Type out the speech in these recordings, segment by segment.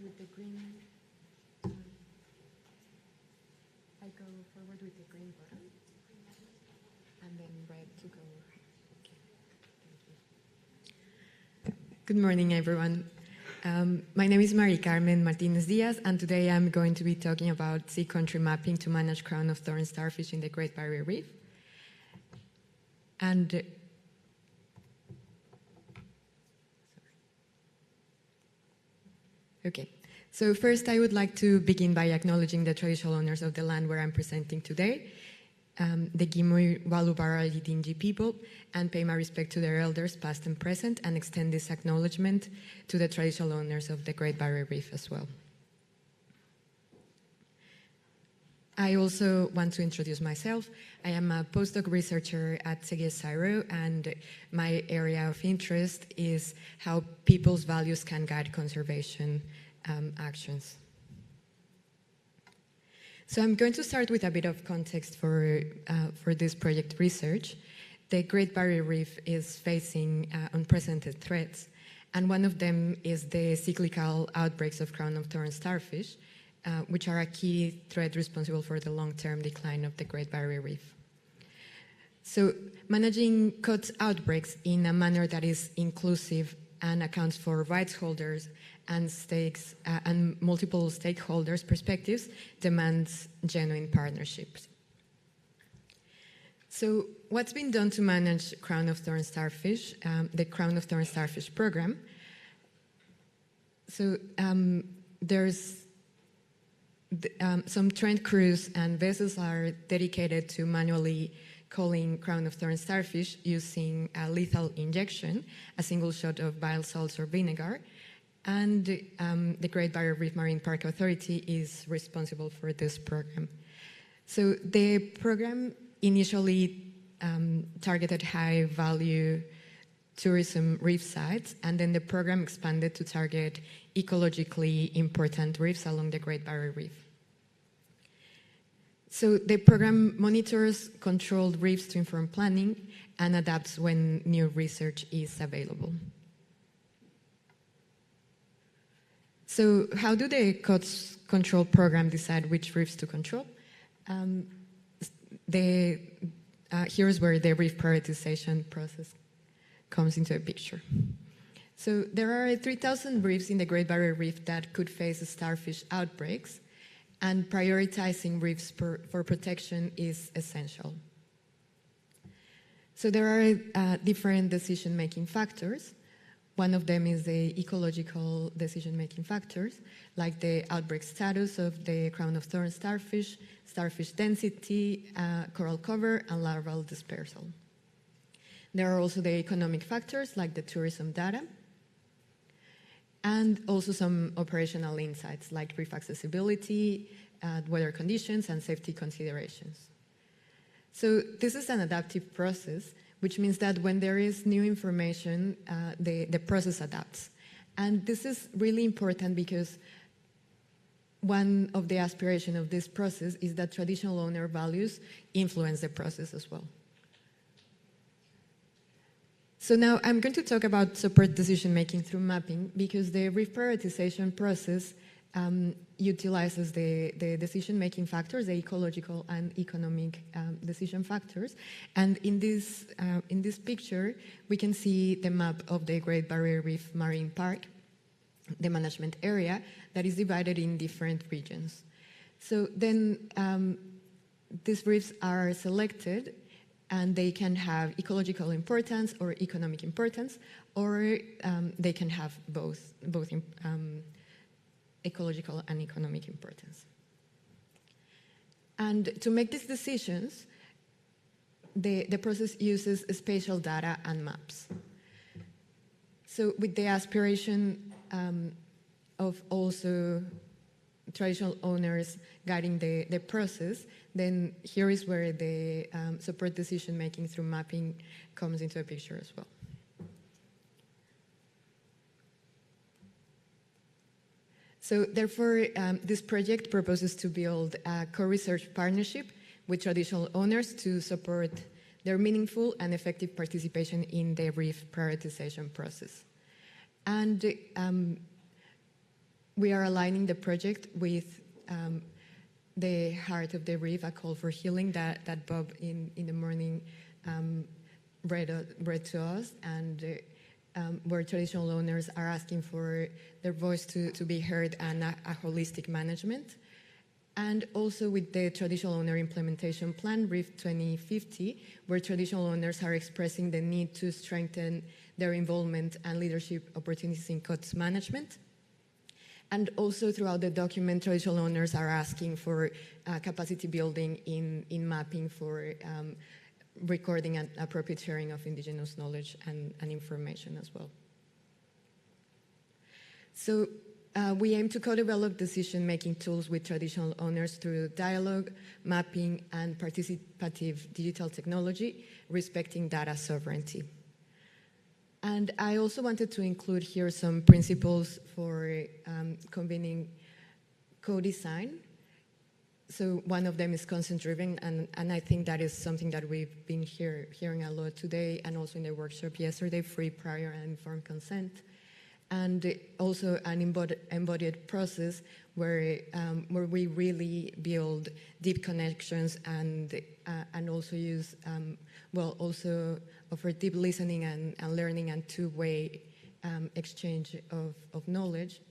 with the green. I go forward with the green button, and then red to go. Okay. Thank you. Good morning, everyone. My name is Mari Carmen Martinez Diaz, and today I'm going to be talking about sea country mapping to manage crown-of-thorns starfish in the Great Barrier Reef. And okay, so first I would like to begin by acknowledging the traditional owners of the land where I'm presenting today, the Gimui Walubara Yidinji people, and pay my respect to their elders past and present, and extend this acknowledgement to the traditional owners of the Great Barrier Reef as well. I also want to introduce myself. I am a postdoc researcher at CGS-CSIRO, and my area of interest is how people's values can guide conservation actions. So I'm going to start with a bit of context for this project research. The Great Barrier Reef is facing unprecedented threats, and one of them is the cyclical outbreaks of crown-of-thorns starfish, which are a key threat responsible for the long-term decline of the Great Barrier Reef. So managing COTS outbreaks in a manner that is inclusive and accounts for rights holders and stakes and multiple stakeholders' perspectives demands genuine partnerships. So what's been done to manage crown-of-thorns starfish, the Crown-of-Thorns Starfish program? So there's some trained crews and vessels are dedicated to manually culling crown-of-thorns starfish using a lethal injection, a single shot of bile salts or vinegar, and the Great Barrier Reef Marine Park Authority is responsible for this program. So the program initially targeted high-value tourism reef sites, and then the program expanded to target ecologically important reefs along the Great Barrier Reef. So the program monitors controlled reefs to inform planning and adapts when new research is available. So how do the COTS Control Program decide which reefs to control? Here's where the reef prioritization process comes into a picture. So there are 3,000 reefs in the Great Barrier Reef that could face starfish outbreaks, and prioritizing reefs for protection is essential. So there are different decision-making factors. One of them is the ecological decision-making factors, like the outbreak status of the crown-of-thorns starfish, starfish density, coral cover, and larval dispersal. There are also the economic factors, like the tourism data, and also some operational insights, like reef accessibility, weather conditions, and safety considerations. So this is an adaptive process, which means that when there is new information, the process adapts. And this is really important because one of the aspirations of this process is that traditional owner values influence the process as well. So now I'm going to talk about support decision-making through mapping, because the reef prioritization process utilizes the decision-making factors, the ecological and economic decision factors. And in this picture, we can see the map of the Great Barrier Reef Marine Park, the management area, that is divided in different regions. So then these reefs are selected, and they can have ecological importance or economic importance, or they can have both ecological and economic importance. And to make these decisions, the process uses spatial data and maps. So with the aspiration of also traditional owners guiding the process, then here is where the support decision-making through mapping comes into a picture as well. So therefore, this project proposes to build a co-research partnership with traditional owners to support their meaningful and effective participation in the reef prioritization process. And we are aligning the project with the Heart of the Reef, a call for healing that Bob in the morning read to us, and where traditional owners are asking for their voice to be heard and a holistic management. And also with the Traditional Owner Implementation Plan, Reef 2050, where traditional owners are expressing the need to strengthen their involvement and leadership opportunities in COTS management. And also throughout the document, traditional owners are asking for capacity building in mapping for recording and appropriate sharing of indigenous knowledge and information as well. So we aim to co-develop decision-making tools with traditional owners through dialogue, mapping, and participative digital technology, respecting data sovereignty. And I also wanted to include here some principles for convening co-design. So one of them is consent-driven, and I think that is something that we've been hearing a lot today, and also in the workshop yesterday, free, prior, and informed consent. And also an embodied process where we really build deep connections and also use, also offer deep listening and learning and two-way exchange of knowledge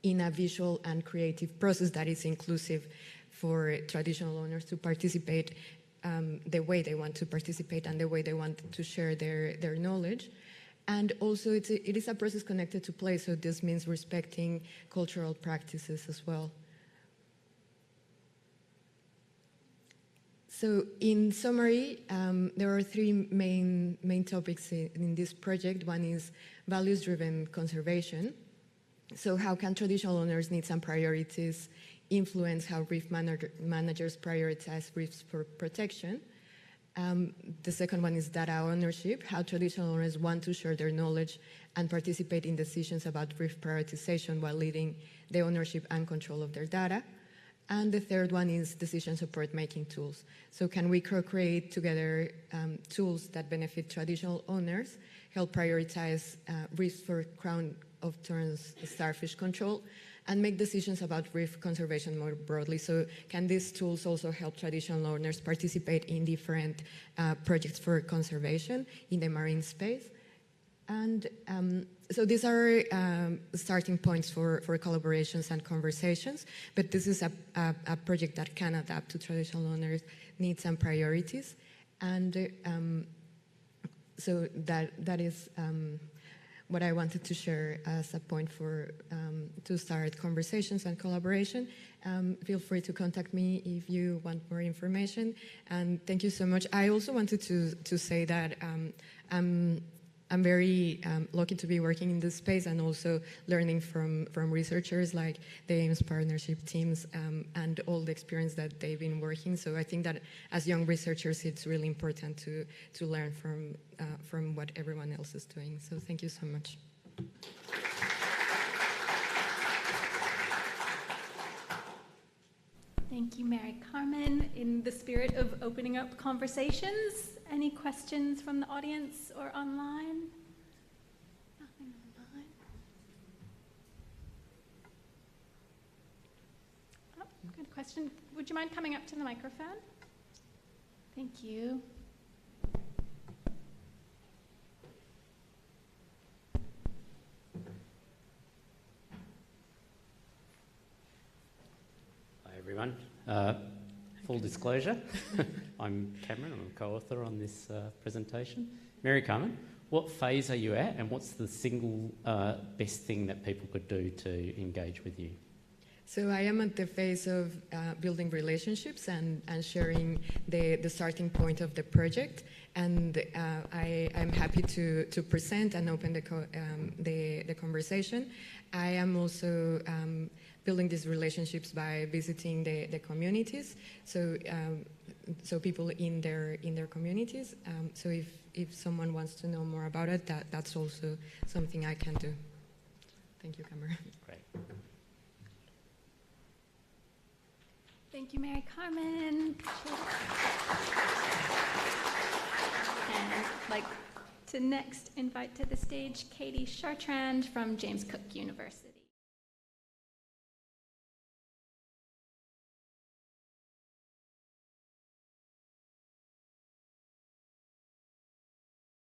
in a visual and creative process that is inclusive for traditional owners to participate the way they want to participate and the way they want to share their knowledge. And also it is a process connected to play, so this means respecting cultural practices as well. So in summary, there are three main topics in this project. One is values-driven conservation. So how can traditional owners' needs and priorities influence how reef managers prioritize reefs for protection? The second one is data ownership, how traditional owners want to share their knowledge and participate in decisions about reef prioritization while leading the ownership and control of their data. And the third one is decision support making tools. So can we co-create together tools that benefit traditional owners, help prioritize reefs for Crown-of-Thorns Starfish control, and make decisions about reef conservation more broadly. So can these tools also help traditional owners participate in different projects for conservation in the marine space? And so these are starting points for collaborations and conversations, but this is a project that can adapt to traditional owners' needs and priorities. And so that is what I wanted to share as a point for to start conversations and collaboration. Feel free to contact me if you want more information. And thank you so much. I also wanted to say that I'm very lucky to be working in this space and also learning from researchers like the AIMS partnership teams and all the experience that they've been working. So I think that as young researchers, it's really important to learn from what everyone else is doing. So thank you so much. Thank you, Mary Carmen. In the spirit of opening up conversations, any questions from the audience or online? Nothing online. Oh, good question. Would you mind coming up to the microphone? Thank you. Hi everyone. Full disclosure, I'm Cameron, I'm a co-author on this presentation. Mary Carmen, what phase are you at and what's the single best thing that people could do to engage with you? So I am at the phase of building relationships and sharing the starting point of the project, and I'm happy to present and open the conversation. I am also building these relationships by visiting the communities, so people in their communities. So if someone wants to know more about it, that's also something I can do. Thank you, Cameron. Great. Thank you, Mary Carmen. And I'd like to next invite to the stage Katie Chartrand from James Cook University.